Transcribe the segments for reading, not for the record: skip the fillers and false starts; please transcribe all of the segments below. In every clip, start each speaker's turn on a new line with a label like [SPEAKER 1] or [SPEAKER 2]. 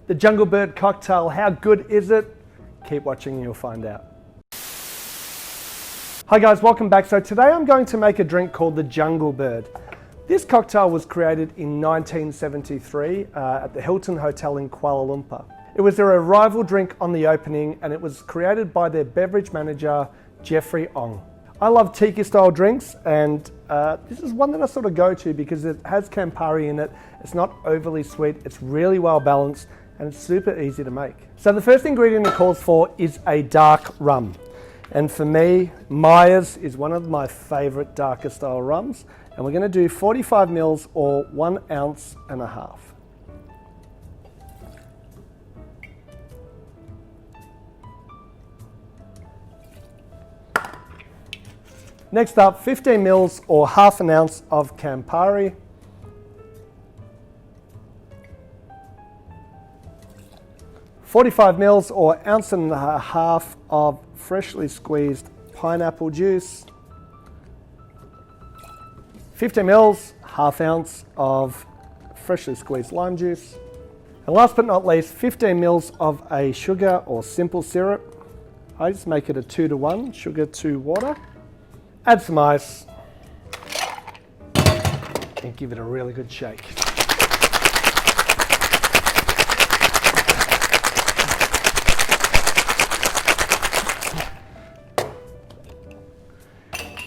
[SPEAKER 1] The Jungle Bird cocktail, how good is it? Keep watching and you'll find out. Hi guys, welcome back. So today I'm going to make a drink called the Jungle Bird. This cocktail was created in 1973 at the Hilton Hotel in Kuala Lumpur. It was their arrival drink on the opening and it was created by their beverage manager, Jeffrey Ong. I love tiki style drinks and this is one that I sort of go to because it has Campari in it. It's not overly sweet, it's really well balanced and it's super easy to make. So the first ingredient it calls for is a dark rum. And for me, Myers is one of my favorite darker style rums. And we're going to do 45 mils or 1.5 ounces. Next up, 15 mils or 1/2 ounce of Campari. $45 mils or 1.5 ounces of freshly squeezed pineapple juice. 15 mils, 1/2 ounce of freshly squeezed lime juice. And last but not least, 15 mils of a sugar or simple syrup. I just make it a 2-to-1, sugar to water. Add some ice and give it a really good shake.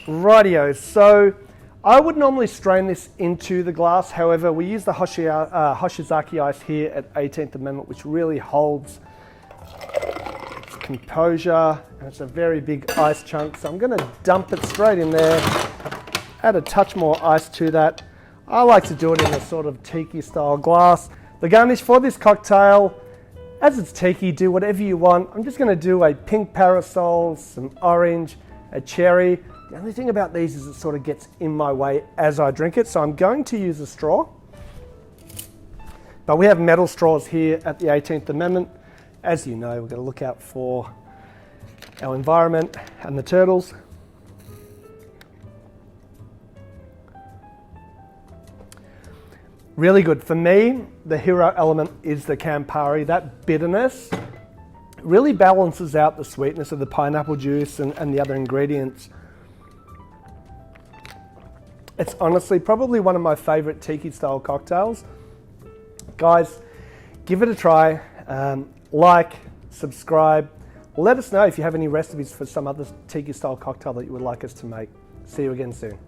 [SPEAKER 1] Rightio, so I would normally strain this into the glass. However, we use the Hoshizaki ice here at 18th Amendment, which really holds its composure, and it's a very big ice chunk. So I'm going to dump it straight in there, add a touch more ice to that. I like to do it in a sort of tiki style glass. The garnish for this cocktail, as it's tiki, do whatever you want. I'm just going to do a pink parasol, some orange, a cherry. The only thing about these is it sort of gets in my way as I drink it, so I'm going to use a straw. But we have metal straws here at the 18th Amendment. As you know, we're going to look out for our environment and the turtles. Really good. For me, the hero element is the Campari. That bitterness really balances out the sweetness of the pineapple juice and the other ingredients. It's honestly probably one of my favorite tiki style cocktails. Guys, give it a try. Like, subscribe. Let us know if you have any recipes for some other tiki style cocktail that you would like us to make. See you again soon.